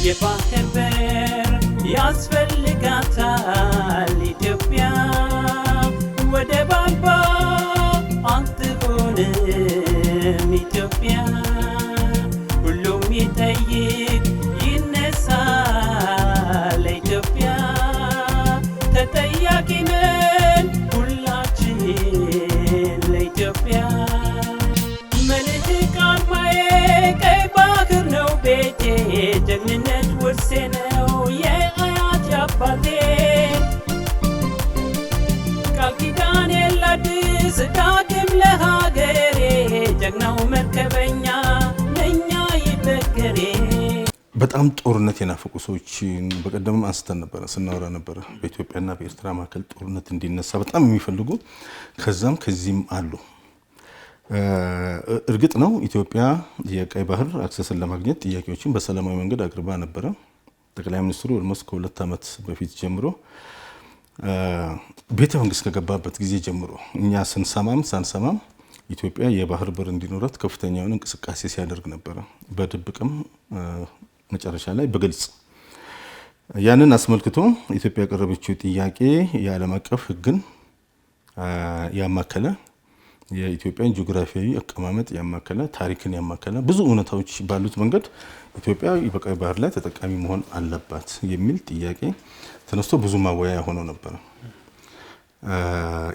የባህር በር ያስፈልጋታል ኢትዮጵያ ወደብ አልባ አትሆንም ኢትዮጵያ ሁሉም ይጠይቅ ይነሳል ኢትዮጵያ ተጠያቂ ነን ሁላችን ለኢትዮጵያ መልህቃን ማዬ ቀይ ባህር ነው ቤቴ ጀግንነት ውርሴ ነው የአያት ያባቴ ቃል ኪዳን የላድስ ዳግም ለሀገሬ ጀግናው መርከበኛ ለእኛ ይበገሬ። በጣም ጦርነት የናፈቁ ሰዎች በቀደም አንስተን ነበር ስናወራ ነበር። በኢትዮጵያና በኤርትራ መካከል ጦርነት እንዲነሳ በጣም የሚፈልጉ ከዛም ከዚህም አሉ። እርግጥ ነው ኢትዮጵያ የቀይ ባህር አክሰስን ለማግኘት ጥያቄዎችን በሰላማዊ መንገድ አቅርባ ነበር። ጠቅላይ ሚኒስትሩ ኦልሞስት ከ2 ዓመት በፊት ጀምሮ ቤተ መንግስት ከገባበት ጊዜ ጀምሮ እኛ ስንሰማም ሳንሰማም ኢትዮጵያ የባህር በር እንዲኖራት ከፍተኛውን እንቅስቃሴ ሲያደርግ ነበር። በድብቅም መጨረሻ ላይ በግልጽ ያንን አስመልክቶ ኢትዮጵያ ያቀረበችው ጥያቄ የዓለም አቀፍ ሕግን ያማከለ የኢትዮጵያን ጂኦግራፊያዊ አቀማመጥ ያማከለ ታሪክን ያማከለ ብዙ እውነታዎች ባሉት መንገድ ኢትዮጵያ በቀይ ባህር ላይ ተጠቃሚ መሆን አለባት የሚል ጥያቄ ተነስቶ ብዙ ማወያያ ሆኖ ነበር።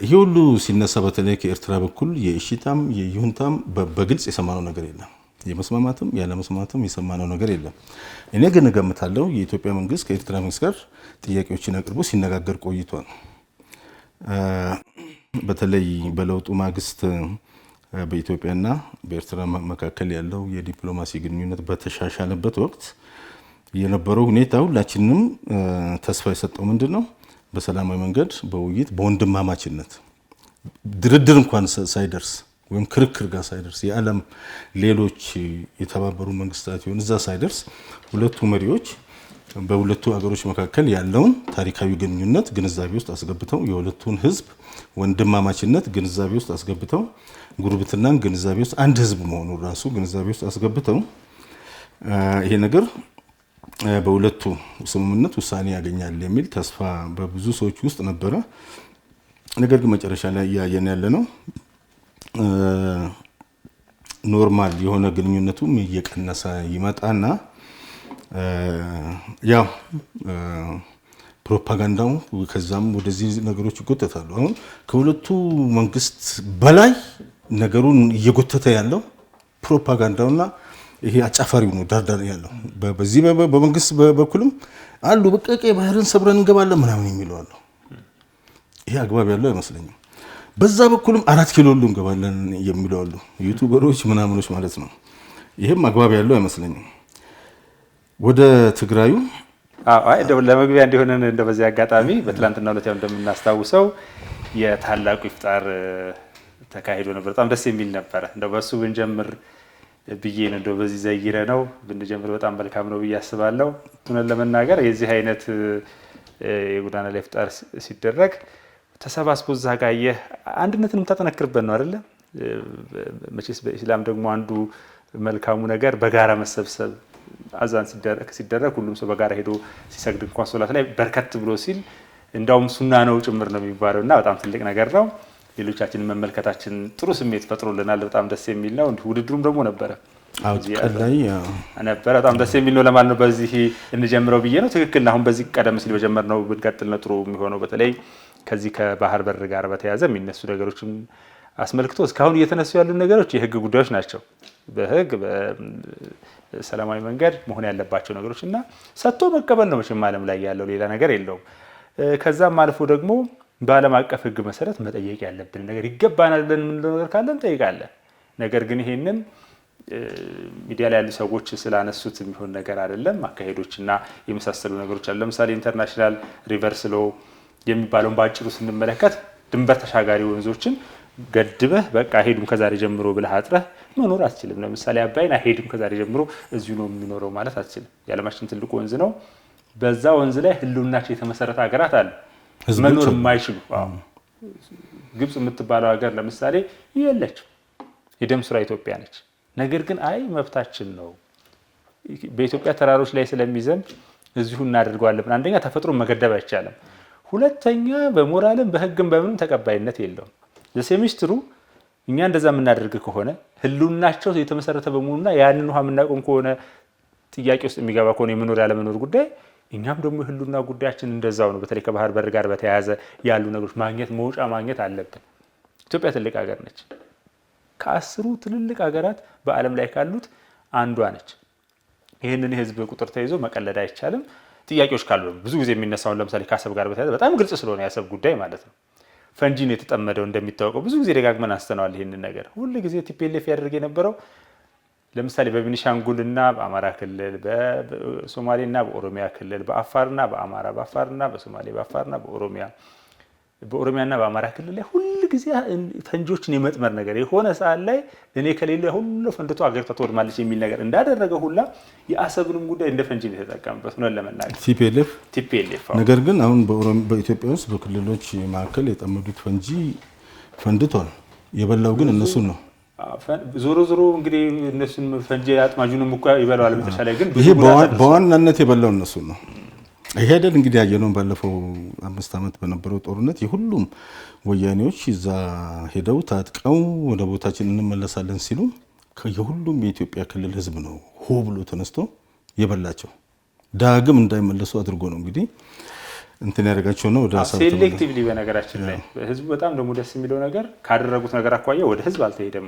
ይሄ ሁሉ ሲነሳ በተለይ ከኤርትራ በኩል የእሺታም የይሁንታም በግልጽ የሰማነው ነገር የለም። የመስማማትም ያለመስማማትም የሰማነው ነገር የለም። እኔ ግን እገምታለሁ የኢትዮጵያ መንግስት ከኤርትራ መንግስት ጋር ጥያቄዎችን አቅርቦ ሲነጋገር ቆይቷል። በተለይ በለውጡ ማግስት በኢትዮጵያና በኤርትራ መካከል ያለው የዲፕሎማሲ ግንኙነት በተሻሻለበት ወቅት የነበረው ሁኔታ ሁላችንም ተስፋ የሰጠው ምንድነው? በሰላማዊ መንገድ በውይይት በወንድማማችነት ድርድር እንኳን ሳይደርስ ወይም ክርክር ጋር ሳይደርስ የዓለም ሌሎች የተባበሩ መንግስታት ይሁን እዛ ሳይደርስ ሁለቱ መሪዎች በሁለቱ ሀገሮች መካከል ያለውን ታሪካዊ ግንኙነት ግንዛቤ ውስጥ አስገብተው የሁለቱን ህዝብ ወንድማማችነት ግንዛቤ ውስጥ አስገብተው ጉርብትናን ግንዛቤ ውስጥ አንድ ህዝብ መሆኑ ራሱ ግንዛቤ ውስጥ አስገብተው ይሄ ነገር በሁለቱ ስምምነት ውሳኔ ያገኛል የሚል ተስፋ በብዙ ሰዎች ውስጥ ነበረ። ነገር ግን መጨረሻ ላይ ያየን ያለነው ኖርማል የሆነ ግንኙነቱም እየቀነሰ ይመጣና ያው ፕሮፓጋንዳው ከዛም ወደዚህ ነገሮች ይጎተታሉ። አሁን ከሁለቱ መንግስት በላይ ነገሩን እየጎተተ ያለው ፕሮፓጋንዳውና ይሄ አጫፋሪው ነው ዳርዳር ያለው። በዚህ በመንግስት በኩልም አሉ በቃ ቀይ ባህርን ሰብረን እንገባለን ምናምን የሚሉ አሉ። ይሄ አግባብ ያለው አይመስለኝም። በዛ በኩልም 4 ኪሎ ሁሉ እንገባለን የሚሉ አሉ ዩቲዩበሮች ምናምኖች ማለት ነው። ይሄም አግባብ ያለው አይመስለኝም። ወደ ትግራዩ ለመግቢያ እንዲሆነን እንደ በዚህ አጋጣሚ በትላንትናው ዕለት እንደምናስታውሰው የታላቁ ኢፍጣር ተካሂዶ ነበር። በጣም ደስ የሚል ነበር። እንደው በሱ ብንጀምር ብዬ ነው እንደው በዚህ ዘይረ ነው ብንጀምር በጣም መልካም ነው ብዬ አስባለሁ። እውነት ለመናገር የዚህ አይነት የጎዳና ላይ ኢፍጣር ሲደረግ ተሰባስቦ እዛ ጋር አንድነትንም ታጠነክርበት ነው አይደለ? መቼስ በእስላም ደግሞ አንዱ መልካሙ ነገር በጋራ መሰብሰብ አዛን ሲደረግ ሁሉም ሰው በጋራ ሄዶ ሲሰግድ እንኳን ሶላት ላይ በርከት ብሎ ሲል እንዳውም ሱና ነው ጭምር ነው የሚባለውና በጣም ትልቅ ነገር ነው። ሌሎቻችንን መመልከታችን ጥሩ ስሜት ፈጥሮልናል። በጣም ደስ የሚል ነው። ውድድሩም ደግሞ ነበረ ነበረ በጣም ደስ የሚል ነው ለማለት ነው። በዚህ እንጀምረው ብዬ ነው። ትክክል። አሁን በዚህ ቀደም ሲል በጀመርነው ብንቀጥል ነው ጥሩ የሚሆነው። በተለይ ከዚህ ከባህር በር ጋር በተያያዘ የሚነሱ ነገሮችን አስመልክቶ እስካሁን እየተነሱ ያሉ ነገሮች የህግ ጉዳዮች ናቸው። በህግ በሰላማዊ መንገድ መሆን ያለባቸው ነገሮች እና ሰጥቶ መቀበል ነው መቼም ዓለም ላይ ያለው ሌላ ነገር የለውም። ከዛም አልፎ ደግሞ በዓለም አቀፍ ህግ መሰረት መጠየቅ ያለብን ነገር ይገባናል ብለን የምንለው ነገር ካለን እንጠይቃለን። ነገር ግን ይሄንን ሚዲያ ላይ ያሉ ሰዎች ስላነሱት የሚሆን ነገር አይደለም። አካሄዶችና የመሳሰሉ ነገሮች አሉ። ለምሳሌ ኢንተርናሽናል ሪቨርስ ሎ የሚባለውን ባጭሩ ስንመለከት ድንበር ተሻጋሪ ወንዞችን ገድበህ በቃ ሄዱም ከዛሬ ጀምሮ ብለህ አጥረህ መኖር አትችልም። ለምሳሌ አባይን ሄዱም ከዛሬ ጀምሮ እዚሁ ነው የሚኖረው ማለት አትችልም። የዓለማችን ትልቁ ወንዝ ነው። በዛ ወንዝ ላይ ህልውናቸው የተመሰረተ ሀገራት አሉ መኖር የማይችሉ። ግብጽ የምትባለው ሀገር ለምሳሌ የለችም፣ የደም ስራ ኢትዮጵያ ነች። ነገር ግን አይ መብታችን ነው በኢትዮጵያ ተራሮች ላይ ስለሚዘንብ እዚሁ እናደርገዋለን። አንደኛ ተፈጥሮ መገደብ አይቻልም፣ ሁለተኛ በሞራልም በህግም በምንም ተቀባይነት የለውም። ለሴሚስትሩ እኛ እንደዛ የምናደርግ ከሆነ ህልውናቸው የተመሰረተ በመሆኑና ያንን ውሃ የምናቆም ከሆነ ጥያቄ ውስጥ የሚገባ ከሆነ የመኖር ያለመኖር ጉዳይ እኛም ደግሞ የህልውና ጉዳያችን እንደዛው ነው። በተለይ ከባህር በር ጋር በተያያዘ ያሉ ነገሮች መውጫ ማግኘት አለብን። ኢትዮጵያ ትልቅ ሀገር ነች። ከ10 ትልልቅ ሀገራት በዓለም ላይ ካሉት አንዷ ነች። ይህንን የህዝብ ቁጥር ተይዞ መቀለድ አይቻልም። ጥያቄዎች ካሉ ብዙ ጊዜ የሚነሳውን ለምሳሌ ከአሰብ ጋር በተያያዘ በጣም ግልጽ ስለሆነ የአሰብ ጉዳይ ማለት ነው። ፈንጂ ነው የተጠመደው እንደሚታወቀው፣ ብዙ ጊዜ ደጋግመን አንስተነዋል ይህንን ነገር። ሁሉ ጊዜ ቲፒኤልኤፍ ያደርግ የነበረው ለምሳሌ በቤኒሻንጉልና በአማራ ክልል፣ በሶማሌና በኦሮሚያ ክልል፣ በአፋርና በአማራ፣ በአፋርና በሶማሌ፣ በአፋርና በኦሮሚያና በአማራ ክልል ላይ ሁሉ ጊዜ ፈንጂዎችን የመጥመር ነገር የሆነ ሰዓት ላይ እኔ ከሌለ ሁሉ ፈንድቶ አገሪቷ ትወድማለች የሚል ነገር እንዳደረገ ሁላ የአሰብንም ጉዳይ እንደ ፈንጂ ነው የተጠቀምበት ነው ለመናገር ቲፒኤልኤፍ። ነገር ግን አሁን በኢትዮጵያ ውስጥ በክልሎች መካከል የጠመዱት ፈንጂ ፈንድቷል። የበላው ግን እነሱን ነው። ዞሮ ዞሮ እንግዲህ እነሱን ፈንጂ አጥማጁንም እኮ ይበላዋል መጨረሻ ላይ። ግን ይሄ በዋናነት የበላው እነሱን ነው። ይሄ አይደል እንግዲህ ያየነው ባለፈው 5 ዓመት በነበረው ጦርነት የሁሉም ወያኔዎች እዛ ሄደው ታጥቀው ወደ ቦታችን እንመለሳለን ሲሉ የሁሉም የኢትዮጵያ ክልል ህዝብ ነው ሆ ብሎ ተነስቶ የበላቸው። ዳግም እንዳይመለሱ አድርጎ ነው እንግዲህ እንትን ያደርጋቸው ነው ወደ አሳብ ሴሌክቲቭሊ። በነገራችን ላይ ህዝቡ በጣም ደግሞ ደስ የሚለው ነገር ካደረጉት ነገር አኳያ ወደ ህዝብ አልተሄደም።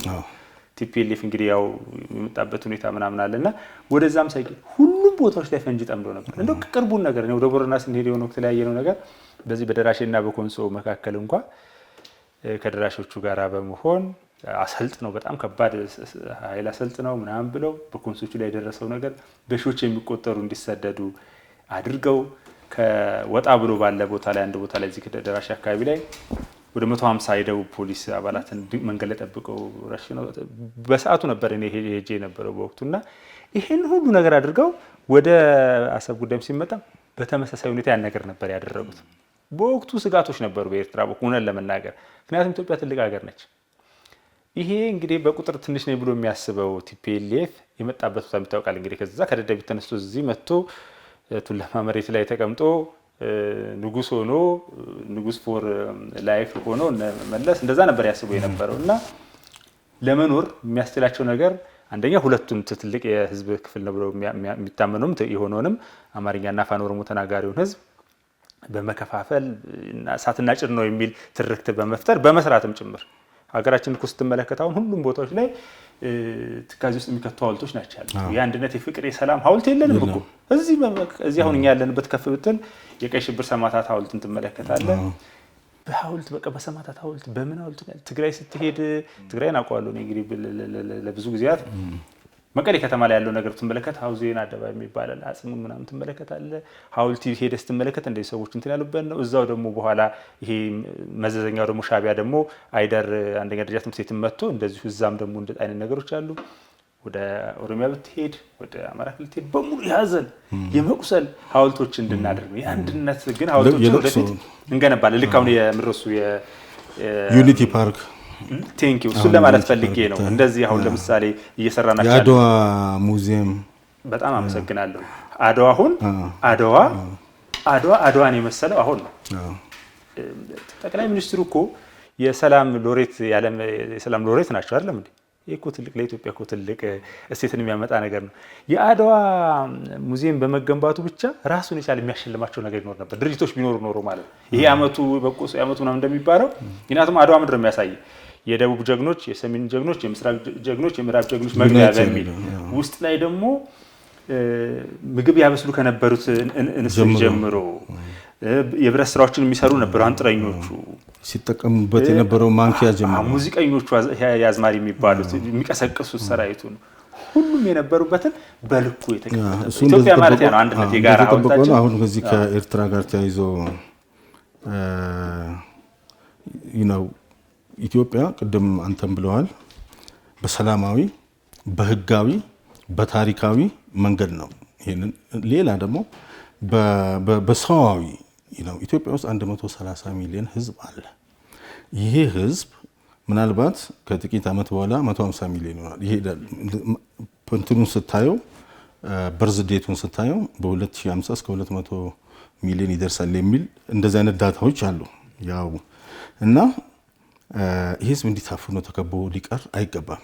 ቲፒኤልኤፍ እንግዲህ ያው የመጣበት ሁኔታ ምናምን አለና ወደዛም ሳይገኝ ሁሉም ቦታዎች ላይ ፈንጂ ጠምዶ ነበር። እንደው ቅርቡን ነገር ነው ወደ ቦረና ስንሄድ የሆነ ወቅት ላይ ያየነው ነገር በዚህ በደራሼና በኮንሶ መካከል እንኳን ከደራሾቹ ጋራ በመሆን አሰልጥነው በጣም ከባድ ኃይል አሰልጥነው ምናምን ብለው በኮንሶቹ ላይ የደረሰው ነገር በሺዎች የሚቆጠሩ እንዲሰደዱ አድርገው ከወጣ ብሎ ባለ ቦታ ላይ አንድ ቦታ ላይ እዚህ ከደራሽ አካባቢ ላይ ወደ 150 የደቡብ ፖሊስ አባላትን መንገድ ላይ ጠብቀው ረሽነው በሰዓቱ ነበር እኔ ሄጄ የነበረው በወቅቱና ይሄን ሁሉ ነገር አድርገው ወደ አሰብ ጉዳይም ሲመጣ በተመሳሳይ ሁኔታ ያን ነገር ነበር ያደረጉት። በወቅቱ ስጋቶች ነበሩ በኤርትራ በኩል ሆነን ለመናገር፣ ምክንያቱም ኢትዮጵያ ትልቅ ሀገር ነች። ይሄ እንግዲህ በቁጥር ትንሽ ነው ብሎ የሚያስበው ቲፒኤልኤፍ የመጣበት ቦታ ይታወቃል። እንግዲህ ከዛ ከደደቢት ተነስቶ እዚህ መጥቶ ቱለማ መሬት ላይ ተቀምጦ ንጉስ ሆኖ ንጉስ ፎር ላይፍ ሆኖ መለስ እንደዛ ነበር ያስበው የነበረው እና ለመኖር የሚያስችላቸው ነገር አንደኛ ሁለቱን ትልቅ የህዝብ ክፍል ነው ብለው የሚታመኑም የሆነውንም አማርኛና አፋን ኦሮሞ ተናጋሪውን ህዝብ በመከፋፈል እሳትና ጭድ ነው የሚል ትርክት በመፍጠር በመስራትም ጭምር ሀገራችን እኮ ስትመለከት አሁን ሁሉም ቦታዎች ላይ ትካዜ ውስጥ የሚከቱ ሐውልቶች ናቸው ያሉት። የአንድነት የፍቅር የሰላም ሐውልት የለንም እኮ እዚህ አሁን እኛ ያለንበት ከፍ ብትል የቀይ ሽብር ሰማዕታት ሐውልትን ትመለከታለህ። በሐውልት በቃ በሰማዕታት ሐውልት በምን ሐውልት ትግራይ ስትሄድ ትግራይን አውቀዋለሁ እኔ እንግዲህ ለብዙ ጊዜያት መቀሌ ከተማ ላይ ያለው ነገር ትመለከት ሐውዜን አደባባይ የሚባል አጽሙን ምናምን ትመለከታለህ። ሐውልት ሄደህ ስትመለከት እንደዚህ ሰዎች እንትን ያሉበት ነው። እዛው ደግሞ በኋላ ይሄ መዘዘኛው ደግሞ ሻቢያ ደግሞ አይደር አንደኛ ደረጃ ትምህርት ቤት መጥቶ እንደዚሁ እዛም ደግሞ እንደ አይነት ነገሮች አሉ። ወደ ኦሮሚያ ብትሄድ ወደ አማራ ክልል ብትሄድ በሙሉ ያዘን የመቁሰል ሐውልቶች እንድናደርግ ነው። የአንድነት ግን ሐውልቶች ወደፊት እንገነባለን። ልክ አሁን የምረሱ ዩኒቲ ፓርክ ቴንኪው እሱን ለማለት ፈልጌ ነው። እንደዚህ አሁን ለምሳሌ እየሰራናቸው የአድዋ ሙዚየም በጣም አመሰግናለሁ። አድዋ አሁን አድዋን የመሰለው አሁን ነው። ጠቅላይ ሚኒስትሩ እኮ የሰላም ሎሬት ናቸው አይደለም እንዴ? ይሄ እኮ ትልቅ ለኢትዮጵያ እኮ ትልቅ እሴትን የሚያመጣ ነገር ነው። የአድዋ ሙዚየም በመገንባቱ ብቻ ራሱን የቻለ የሚያሸልማቸው ነገር ይኖር ነበር፣ ድርጅቶች ቢኖሩ ኖሮ ማለት ነው። ይሄ አመቱ በቆሶ አመቱ ምናምን እንደሚባለው ምክንያቱም አድዋ ምንድን ነው የሚያሳይ የደቡብ ጀግኖች፣ የሰሜን ጀግኖች፣ የምስራቅ ጀግኖች፣ የምዕራብ ጀግኖች መግቢያ በሚል ውስጥ ላይ ደግሞ ምግብ ያበስሉ ከነበሩት እንስት ጀምሮ የብረት ስራዎችን የሚሰሩ ነበሩ። አንጥረኞቹ ሲጠቀሙበት የነበረው ማንኪያ ጀምሮ ሙዚቀኞቹ ያዝማሪ የሚባሉት የሚቀሰቅሱት ሰራዊቱን ሁሉም የነበሩበትን በልኩ የተከፈተ ኢትዮጵያ ማለት ነው። አንድነት የጋራ ሐውልታችን አሁን ከዚህ ከኤርትራ ጋር ተያይዞ ኢትዮጵያ ቅድም አንተም ብለዋል በሰላማዊ በህጋዊ በታሪካዊ መንገድ ነው። ይሄንን ሌላ ደግሞ በሰዋዊ ኢትዮጵያ ውስጥ 130 ሚሊዮን ህዝብ አለ። ይሄ ህዝብ ምናልባት ከጥቂት ዓመት በኋላ 150 ሚሊዮን ይሆናል። ይሄ እንትኑን ስታየው በርዝ ዴቱን ስታየው በ2050 እስከ 200 ሚሊዮን ይደርሳል የሚል እንደዚህ አይነት ዳታዎች አሉ። ያው እና ይሄ ህዝብ እንዲታፍኖ ተከቦ ሊቀር አይገባም።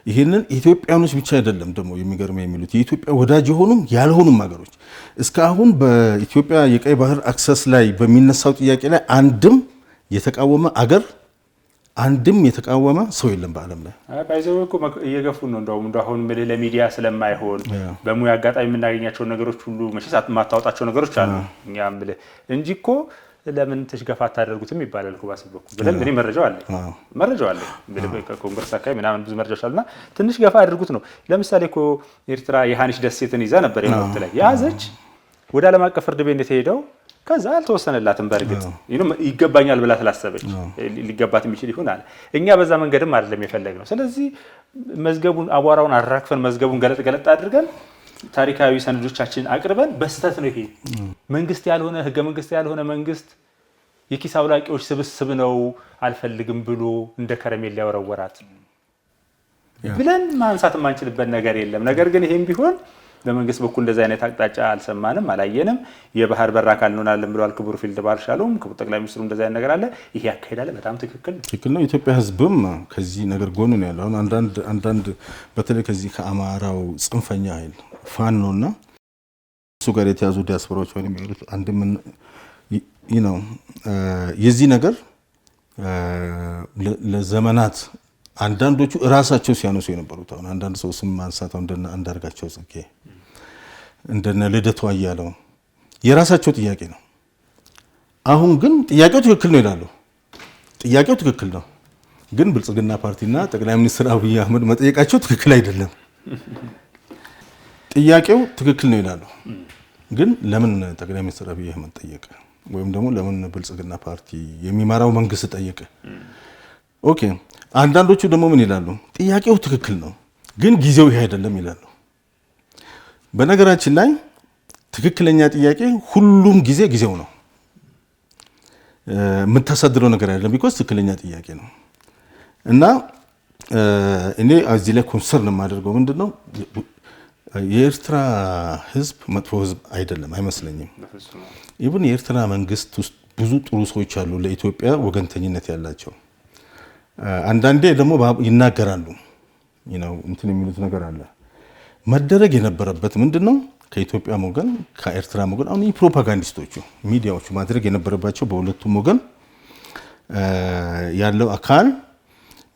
ይሄንን ኢትዮጵያኖች ብቻ አይደለም ደግሞ የሚገርመው የሚሉት የኢትዮጵያ ወዳጅ የሆኑም ያልሆኑም ሀገሮች እስካሁን በኢትዮጵያ የቀይ ባህር አክሰስ ላይ በሚነሳው ጥያቄ ላይ አንድም የተቃወመ አገር አንድም የተቃወመ ሰው የለም በዓለም ላይ። ባይዘው እኮ እየገፉ ነው። እንደው አሁን ለሚዲያ ስለማይሆን በሙያ አጋጣሚ የምናገኛቸው ነገሮች ሁሉ መቼስ ማታወጣቸው ነገሮች አሉ። እኛም እንጂ እኮ ለምን ተሽገፋ አታደርጉትም ይባላል እኮ ባስበኩ በደንብ እኔ መረጃው አለ ከኮንግረስ አካባቢ ምናምን ብዙ መረጃዎች አሉና ትንሽ ገፋ አድርጉት ነው። ለምሳሌ እኮ ኤርትራ የሃኒሽ ደሴትን ይዛ ነበር የወቅት ላይ ያዘች ወደ ዓለም አቀፍ ፍርድ ቤት እንደተሄደው ከዛ አልተወሰነላትም። በርግጥ ይገባኛል ብላ ስላሰበች ሊገባት የሚችል ይሆናል። እኛ በዛ መንገድም አይደለም የፈለግነው። ስለዚህ መዝገቡን አቧራውን አራክፈን መዝገቡን ገለጥ አድርገን ታሪካዊ ሰነዶቻችን አቅርበን በስተት ነው ይሄ መንግስት ያልሆነ ህገ መንግስት ያልሆነ መንግስት የኪስ አውላቂዎች ስብስብ ነው አልፈልግም ብሎ እንደ ከረሜላ ያወረወራት ብለን ማንሳት የማንችልበት ነገር የለም። ነገር ግን ይሄም ቢሆን በመንግስት በኩል እንደዛ አይነት አቅጣጫ አልሰማንም አላየንም። የባህር በር አካል እንሆናለን ብለዋል ክቡር ፊልድ ማርሻሉም ክቡር ጠቅላይ ሚኒስትሩ እንደዛ አይነት ነገር አለ። ይሄ ያካሄዳለ በጣም ትክክል ነው። የኢትዮጵያ ህዝብም ከዚህ ነገር ጎን ነው ያለው። አንዳንድ በተለይ ከዚህ ከአማራው ጽንፈኛ ኃይል ፋኖና እሱ ጋር የተያዙ ዲያስፖራዎች ወይም የሚሉት አንድም ነው የዚህ ነገር ለዘመናት አንዳንዶቹ ራሳቸው ሲያነሱ የነበሩት አሁን አንዳንድ ሰው ስም ማንሳታው እንደነ አንዳርጋቸው ጽጌ እንደነ ልደቱ አያለው የራሳቸው ጥያቄ ነው። አሁን ግን ጥያቄው ትክክል ነው ይላሉ። ጥያቄው ትክክል ነው፣ ግን ብልጽግና ፓርቲና ጠቅላይ ሚኒስትር አብይ አህመድ መጠየቃቸው ትክክል አይደለም። ጥያቄው ትክክል ነው ይላሉ፣ ግን ለምን ጠቅላይ ሚኒስትር አብይ አህመድ ጠየቀ? ወይም ደግሞ ለምን ብልጽግና ፓርቲ የሚመራው መንግስት ጠየቀ? ኦኬ። አንዳንዶቹ ደግሞ ምን ይላሉ? ጥያቄው ትክክል ነው ግን ጊዜው ይሄ አይደለም ይላሉ። በነገራችን ላይ ትክክለኛ ጥያቄ ሁሉም ጊዜው ነው። የምታሳድረው ነገር አይደለም። ቢኮዝ ትክክለኛ ጥያቄ ነው። እና እኔ እዚህ ላይ ኮንሰርን የማደርገው ምንድነው የኤርትራ ህዝብ መጥፎ ህዝብ አይደለም አይመስለኝም። ኢቭን የኤርትራ መንግስት ውስጥ ብዙ ጥሩ ሰዎች አሉ ለኢትዮጵያ ወገንተኝነት ያላቸው። አንዳንዴ ደግሞ ይናገራሉ እንትን የሚሉት ነገር አለ። መደረግ የነበረበት ምንድነው ከኢትዮጵያ ወገን ከኤርትራ ወገን አሁን የፕሮፓጋንዲስቶቹ ሚዲያዎቹ ማድረግ የነበረባቸው በሁለቱም ወገን ያለው አካል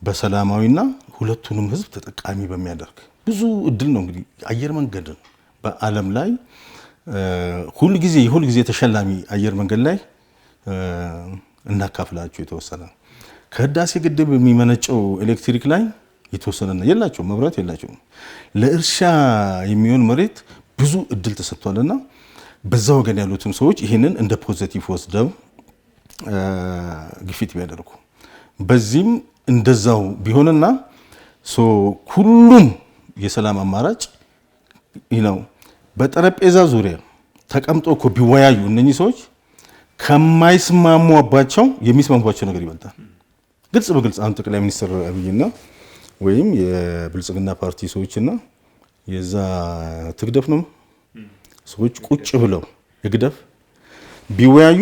በሰላማዊና ሁለቱንም ህዝብ ተጠቃሚ በሚያደርግ ብዙ እድል ነው። እንግዲህ አየር መንገድን በዓለም ላይ ሁሉ ጊዜ ተሸላሚ አየር መንገድ ላይ እናካፍላቸው የተወሰነ ከህዳሴ ግድብ የሚመነጨው ኤሌክትሪክ ላይ የተወሰነና የላቸው መብራት የላቸው ለእርሻ የሚሆን መሬት ብዙ እድል ተሰጥቷልና በዛ ወገን ያሉትም ሰዎች ይሄንን እንደ ፖዚቲቭ ወስደው ግፊት ቢያደርጉ በዚህም እንደዛው ቢሆንና ሁሉም የሰላም አማራጭ በጠረጴዛ ዙሪያ ተቀምጦ እኮ ቢወያዩ እነኚህ ሰዎች ከማይስማሙባቸው የሚስማሙባቸው ነገር ይበልጣል። ግልጽ በግልጽ አሁን ጠቅላይ ሚኒስትር አብይና ወይም የብልጽግና ፓርቲ ሰዎችና የዛ ትግደፍ ነው ሰዎች ቁጭ ብለው የግደፍ ቢወያዩ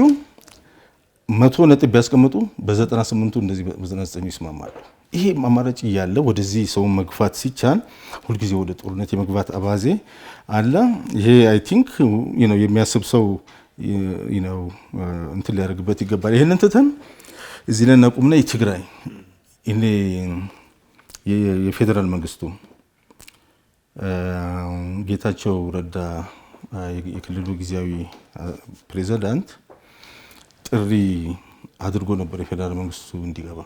100 ነጥብ ቢያስቀምጡ በ98ቱ እንደዚህ በ99 ይስማማሉ። ይሄ አማራጭ ያለ ወደዚህ ሰው መግፋት ሲቻል ሁልጊዜ ወደ ጦርነት የመግባት አባዜ አለ። ይሄ አይ ቲንክ የሚያስብ ሰው እንትን ሊያደርግበት ይገባል። ይሄንን ትተን እዚህ ላይ እናቁምና የትግራይ እኔ የፌደራል መንግስቱ ጌታቸው ረዳ የክልሉ ጊዜያዊ ፕሬዝዳንት ጥሪ አድርጎ ነበር የፌደራል መንግስቱ እንዲገባ።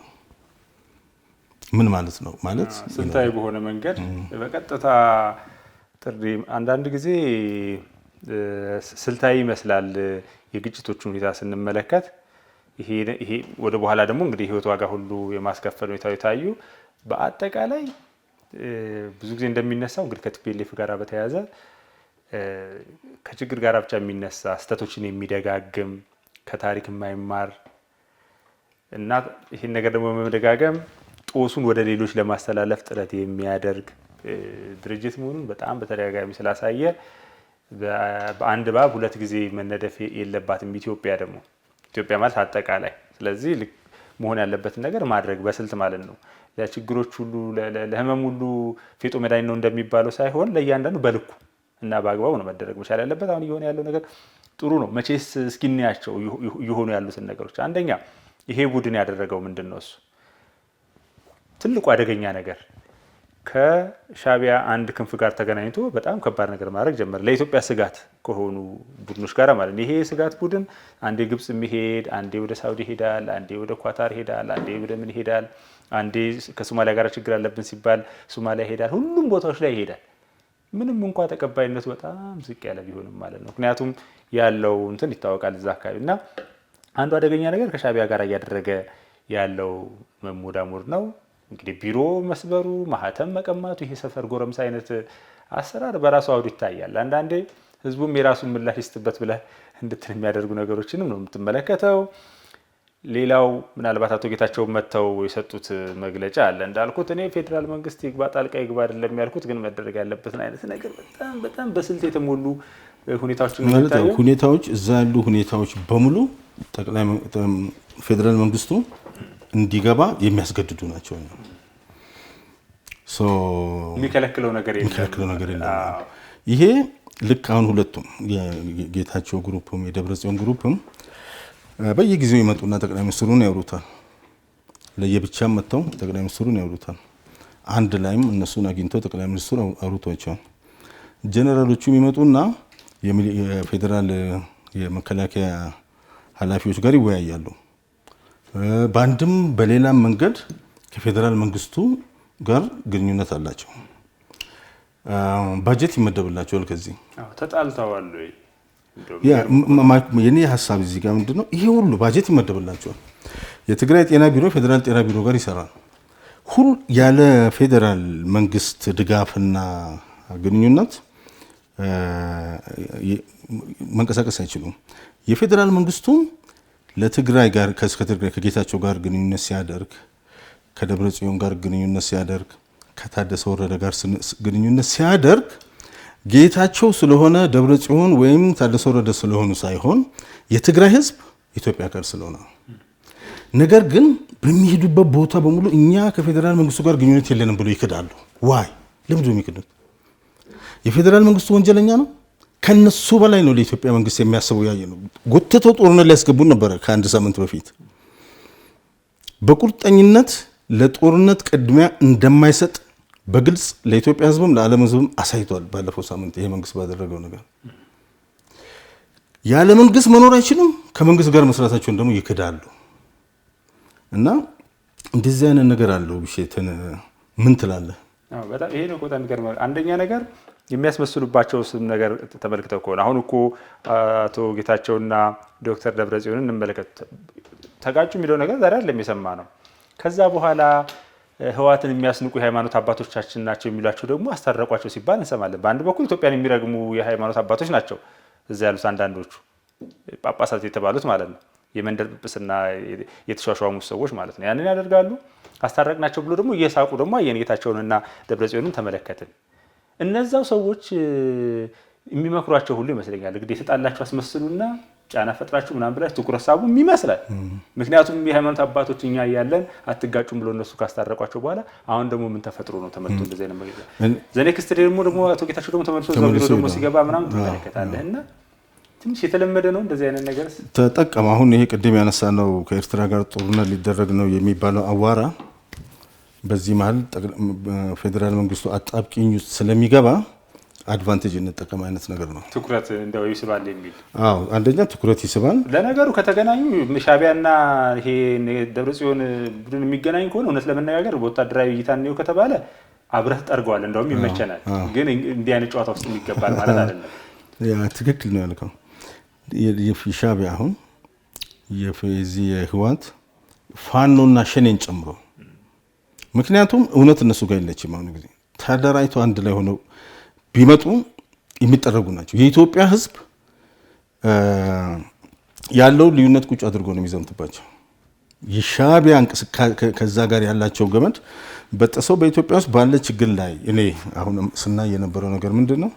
ምን ማለት ነው? ማለት ስልታዊ በሆነ መንገድ በቀጥታ ጥሪ አንዳንድ ጊዜ ስልታዊ ይመስላል የግጭቶቹን ሁኔታ ስንመለከት። ይሄ ወደ በኋላ ደግሞ እንግዲህ ህይወት ዋጋ ሁሉ የማስከፈል ሁኔታው የታዩ በአጠቃላይ ብዙ ጊዜ እንደሚነሳው እንግዲህ ከቲፒኤልኤፍ ጋር በተያያዘ ከችግር ጋር ብቻ የሚነሳ ስህተቶችን የሚደጋግም ከታሪክ የማይማር እና ይህን ነገር ደግሞ በመደጋገም ጦሱን ወደ ሌሎች ለማስተላለፍ ጥረት የሚያደርግ ድርጅት መሆኑን በጣም በተደጋጋሚ ስላሳየ በአንድ ባብ ሁለት ጊዜ መነደፍ የለባትም ኢትዮጵያ ማለት አጠቃላይ። ስለዚህ መሆን ያለበትን ነገር ማድረግ በስልት ማለት ነው። ለችግሮች ሁሉ ለህመም ሁሉ ፌጦ መድኃኒት ነው እንደሚባለው ሳይሆን ለእያንዳንዱ በልኩ እና በአግባቡ ነው መደረግ መቻል ያለበት። አሁን እየሆነ ያለው ነገር ጥሩ ነው። መቼስ እስኪናያቸው እየሆኑ ያሉትን ነገሮች አንደኛ ይሄ ቡድን ያደረገው ምንድን ነው? እሱ ትልቁ አደገኛ ነገር ከሻዕቢያ አንድ ክንፍ ጋር ተገናኝቶ በጣም ከባድ ነገር ማድረግ ጀመረ። ለኢትዮጵያ ስጋት ከሆኑ ቡድኖች ጋር ማለት ነው። ይሄ ስጋት ቡድን አንዴ ግብጽ የሚሄድ አንዴ ወደ ሳውዲ ይሄዳል፣ አንዴ ወደ ኳታር ይሄዳል፣ አንዴ ወደ ምን ይሄዳል፣ አንዴ ከሶማሊያ ጋር ችግር አለብን ሲባል ሶማሊያ ይሄዳል። ሁሉም ቦታዎች ላይ ይሄዳል። ምንም እንኳ ተቀባይነቱ በጣም ዝቅ ያለ ቢሆንም ማለት ነው። ምክንያቱም ያለው እንትን ይታወቃል እዛ አካባቢ እና አንዱ አደገኛ ነገር ከሻዕቢያ ጋር እያደረገ ያለው መሞዳሞድ ነው። እንግዲህ ቢሮ መስበሩ፣ ማህተም መቀማቱ፣ ይሄ ሰፈር ጎረምሳ አይነት አሰራር በራሱ አውዱ ይታያል። አንዳንዴ ህዝቡም የራሱን ምላሽ ይስጥበት ብለህ እንድትን የሚያደርጉ ነገሮችንም ነው የምትመለከተው። ሌላው ምናልባት አቶ ጌታቸው መጥተው የሰጡት መግለጫ አለ። እንዳልኩት እኔ ፌዴራል መንግስት ይግባ ጣልቃ ይግባ አይደለም ያልኩት፣ ግን መደረግ ያለበትን አይነት ነገር በጣም በስልት የተሞሉ ሁኔታዎች እዛ ያሉ ሁኔታዎች በሙሉ ፌዴራል መንግስቱ እንዲገባ የሚያስገድዱ ናቸው። የሚከለክለው ነገር የለም። ይሄ ልክ አሁን ሁለቱም የጌታቸው ግሩፕም የደብረጽዮን ግሩፕም በየጊዜው ይመጡና ጠቅላይ ሚኒስትሩን ያወሩታል። ለየብቻም መጥተው ጠቅላይ ሚኒስትሩን ያወሩታል። አንድ ላይም እነሱን አግኝተው ጠቅላይ ሚኒስትሩ አውርቷቸዋል። ጀነራሎቹ ይመጡና የፌዴራል የመከላከያ ኃላፊዎች ጋር ይወያያሉ። በአንድም በሌላም መንገድ ከፌዴራል መንግስቱ ጋር ግንኙነት አላቸው። ባጀት ይመደብላቸዋል። ከዚህ ተጣልተዋል። የኔ ሀሳብ እዚህ ጋር ምንድነው? ይሄ ሁሉ ባጀት ይመደብላቸዋል። የትግራይ ጤና ቢሮ ፌዴራል ጤና ቢሮ ጋር ይሰራል። ያለ ፌዴራል መንግስት ድጋፍና ግንኙነት መንቀሳቀስ አይችሉም። የፌዴራል መንግስቱ ለትግራይ ጋር ከጌታቸው ጋር ግንኙነት ሲያደርግ፣ ከደብረ ጽዮን ጋር ግንኙነት ሲያደርግ፣ ከታደሰ ወረደ ጋር ግንኙነት ሲያደርግ ጌታቸው ስለሆነ ደብረ ጽዮን ወይም ታደሰ ወረደ ስለሆኑ ሳይሆን የትግራይ ህዝብ ኢትዮጵያ ጋር ስለሆነ። ነገር ግን በሚሄዱበት ቦታ በሙሉ እኛ ከፌዴራል መንግስቱ ጋር ግንኙነት የለንም ብሎ ይክዳሉ። ዋይ ለምንድን ነው የሚክዱት? የፌዴራል መንግስቱ ወንጀለኛ ነው። ከነሱ በላይ ነው ለኢትዮጵያ መንግስት የሚያስበው። ያየ ነው። ጎትተው ጦርነት ሊያስገቡን ነበረ ከአንድ ሳምንት በፊት። በቁርጠኝነት ለጦርነት ቅድሚያ እንደማይሰጥ በግልጽ ለኢትዮጵያ ህዝብም ለዓለም ህዝብም አሳይቷል። ባለፈው ሳምንት ይሄ መንግስት ባደረገው ነገር ያለ መንግስት መኖር አይችልም። ከመንግስት ጋር መስራታቸውን ደግሞ ይክዳሉ። እና እንደዚህ አይነት ነገር አለው። ብሼትን ምን ትላለህ? በጣም ይሄ ነው ቆጣ ነገር። አንደኛ ነገር የሚያስመስሉባቸው ስም ነገር ተመልክተው ከሆነ አሁን እኮ አቶ ጌታቸውና ዶክተር ደብረጽዮንን እንመለከት ተጋጩ የሚለው ነገር ዛሬ አይደለም የሰማ ነው። ከዛ በኋላ ህወሓትን የሚያስንቁ የሃይማኖት አባቶቻችን ናቸው የሚሏቸው ደግሞ አስታረቋቸው ሲባል እንሰማለን። በአንድ በኩል ኢትዮጵያን የሚረግሙ የሃይማኖት አባቶች ናቸው እዛ ያሉት አንዳንዶቹ ጳጳሳት የተባሉት ማለት ነው። የመንደር ጵጵስና የተሿሿሙ ሰዎች ማለት ነው። ያንን ያደርጋሉ። አስታረቅናቸው ብሎ ደግሞ እየሳቁ ደግሞ አየን ጌታቸውንና ደብረጽዮንን ተመለከትን። እነዛው ሰዎች የሚመክሯቸው ሁሉ ይመስለኛል እንግዲህ የተጣላችሁ አስመስሉና ጫና ፈጥራችሁ ምናምን ብላችሁ ትኩረት ሳቡ ይመስላል። ምክንያቱም የሃይማኖት አባቶች እኛ እያለን አትጋጩም ብሎ እነሱ ካስታረቋቸው በኋላ አሁን ደግሞ ምን ተፈጥሮ ነው ተመልሶ እንደዚህ አይነት መግለጫ ዘኔክስት ደግሞ አቶ ጌታቸው ደግሞ ተመልሶ ደግሞ ሲገባ ምናምን ትመለከታለህና ትንሽ የተለመደ ነው እንደዚህ አይነት ነገር ተጠቀም። አሁን ይሄ ቅድም ያነሳነው ከኤርትራ ጋር ጦርነት ሊደረግ ነው የሚባለው አዋራ በዚህ መሀል ፌዴራል መንግስቱ አጣብቂኝ ውስጥ ስለሚገባ አድቫንቴጅ እንጠቀም አይነት ነገር ነው። ትኩረት እንደው ይስባል የሚል አዎ፣ አንደኛ ትኩረት ይስባል። ለነገሩ ከተገናኙ ሻዕቢያና ይሄ ደብረጽዮን ቡድን የሚገናኝ ከሆነ እውነት ለመነጋገር በወታደራዊ እይታ ነው ከተባለ አብረህ ጠርገዋል፣ እንደውም ይመቸናል። ግን እንዲህ አይነት ጨዋታ ውስጥ የሚገባል ማለት አይደለም። ያ ትክክል ነው ያልከው። የሻዕቢያ አሁን የዚህ የህወሓት ፋኖና ሸኔን ጨምሮ ምክንያቱም እውነት እነሱ ጋር የለችም። አሁን ጊዜ ተደራጅተው አንድ ላይ ሆነው ቢመጡ የሚጠረጉ ናቸው። የኢትዮጵያ ህዝብ ያለው ልዩነት ቁጭ አድርጎ ነው የሚዘምትባቸው። የሻዕቢያ ከዛ ጋር ያላቸው ገመድ በጥሰው በኢትዮጵያ ውስጥ ባለ ችግር ላይ እኔ አሁን ስናይ የነበረው ነገር ምንድነው?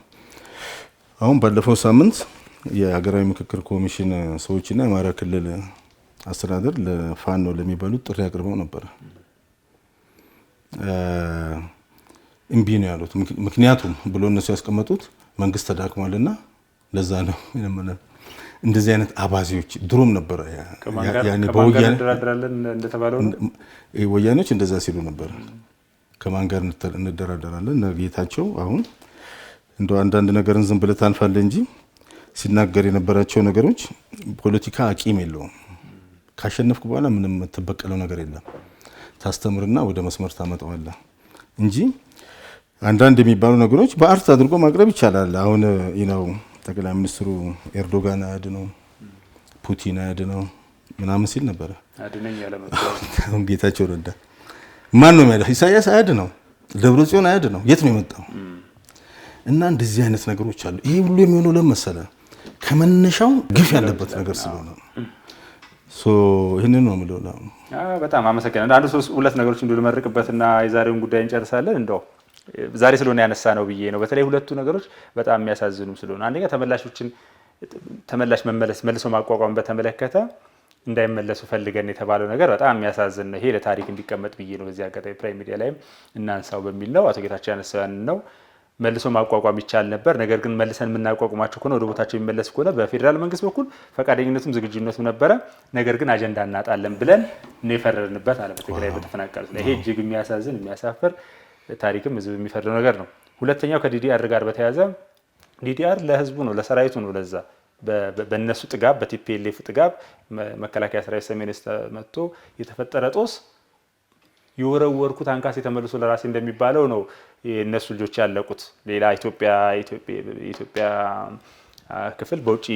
አሁን ባለፈው ሳምንት የሀገራዊ ምክክር ኮሚሽን ሰዎችና የአማራ ክልል አስተዳደር ለፋኖ ለሚባሉት ጥሪ አቅርበው ነበር። እምቢ ነው ያሉት። ምክንያቱም ብሎ እነሱ ያስቀመጡት መንግስት ተዳክሟልና ለዛ ነው እንደዚህ አይነት አባዚዎች ድሮም ነበር። ያኔ በወያኔ እንደተባለው ወያኔዎች እንደዛ ሲሉ ነበር። ከማን ጋር እንደራደራለን ጌታቸው አሁን እንደው አንዳንድ ነገርን ዝም ብለህ ታልፋለህ እንጂ ሲናገር የነበራቸው ነገሮች ፖለቲካ አቂም የለውም። ካሸነፍኩ በኋላ ምንም ተበቀለው ነገር የለም። ታስተምርና ወደ መስመር ታመጣዋለህ እንጂ አንዳንድ የሚባሉ ነገሮች በአርት አድርጎ ማቅረብ ይቻላል። አሁን ጠቅላይ ሚኒስትሩ ኤርዶጋን አያድነው ፑቲን አያድነው ምናምን ሲል ነበር። አሁን ጌታቸው ረዳ ማን ነው የሚያድነው? ኢሳያስ አያድነው፣ ደብረጽዮን አያድነው። የት ነው የመጣው? እና እንደዚህ አይነት ነገሮች አሉ። ይሄ ሁሉ የሚሆነው ለመሰለ ከመነሻው ግፍ ያለበት ነገር ስለሆነ ይህንን ነው የምለው። በጣም አመሰግናለሁ። አንድ ሁለት ነገሮች ልመርቅበትና የዛሬውን ጉዳይ እንጨርሳለን። እንደው ዛሬ ስለሆነ ያነሳ ነው ብዬ ነው። በተለይ ሁለቱ ነገሮች በጣም የሚያሳዝኑ ስለሆነ አንደኛ ተመላሽ መልሶ ማቋቋም በተመለከተ እንዳይመለሱ ፈልገን የተባለው ነገር በጣም የሚያሳዝን ነው። ይሄ ለታሪክ እንዲቀመጥ ብዬ ነው በዚህ አጋጣሚ ፕራይም ሚዲያ ላይም እናንሳው በሚል ነው። አቶ ጌታቸው ያነሳው ያንን ነው። መልሶ ማቋቋም ይቻል ነበር። ነገር ግን መልሰን የምናቋቁማቸው ከሆነ ወደ ቦታቸው የሚመለስ ከሆነ በፌዴራል መንግስት በኩል ፈቃደኝነቱም ዝግጁነቱም ነበረ። ነገር ግን አጀንዳ እናጣለን ብለን ነው የፈረድንበት አለ በትግራይ በተፈናቀሉት ላይ። ይሄ እጅግ የሚያሳዝን የሚያሳፍር ታሪክም ህዝብ የሚፈርደው ነገር ነው። ሁለተኛው ከዲዲአር ጋር በተያያዘ ዲዲአር ለህዝቡ ነው ለሰራዊቱ ነው ለዛ በእነሱ ጥጋብ በቲፒኤልኤፍ ጥጋብ መከላከያ ሰራዊት ሰሜን መጥቶ የተፈጠረ ጦስ የወረወርኩት አንካሴ ተመልሶ ለራሴ እንደሚባለው ነው የነሱ ልጆች ያለቁት። ሌላ ኢትዮጵያ ክፍል በውጪ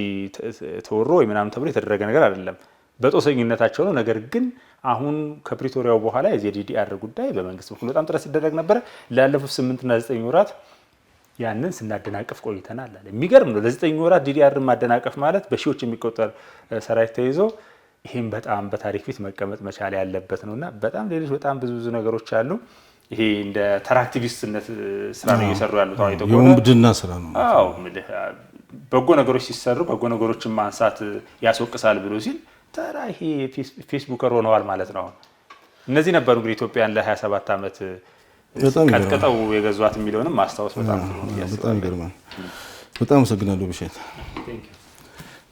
ተወሮ ወይ ምናምን ተብሎ የተደረገ ነገር አይደለም። በጦሰኝነታቸው ነው። ነገር ግን አሁን ከፕሪቶሪያው በኋላ የዲዲአር ጉዳይ በመንግስት በኩል በጣም ጥረት ሲደረግ ነበር። ላለፉት 8 እና 9 ወራት ያንን ስናደናቀፍ ቆይተናል አለ። የሚገርም ነው። ለ9 ወራት ዲዲአር ማደናቀፍ ማለት በሺዎች የሚቆጠር ሰራዊት ተይዞ ይሄን በጣም በታሪክ ፊት መቀመጥ መቻል ያለበት ነውና በጣም ሌሎች በጣም ብዙ ነገሮች አሉ። ይሄ እንደ ተራ አክቲቪስትነት ስራ ነው እየሰሩ ያሉት ታዋይቶ የወንብድና ስራ ነው። አዎ በጎ ነገሮች ሲሰሩ በጎ ነገሮችን ማንሳት ያስወቅሳል ብሎ ሲል ተራ ይሄ ፌስቡከር ሆነዋል ማለት ነው። እነዚህ ነበሩ እንግዲህ ኢትዮጵያን ለ27 ዓመት ቀጥቀጠው የገዟት የሚለውንም ማስታወስ በጣም ይገርማል። በጣም አመሰግናለሁ ብሸት።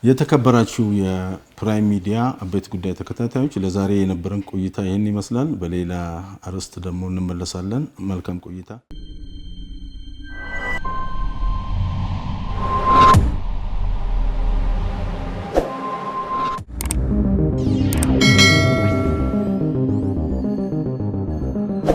የተከበራችሁ የፕራይም ሚዲያ አበይት ጉዳይ ተከታታዮች ለዛሬ የነበረን ቆይታ ይህን ይመስላል። በሌላ አርዕስት ደግሞ እንመለሳለን። መልካም ቆይታ።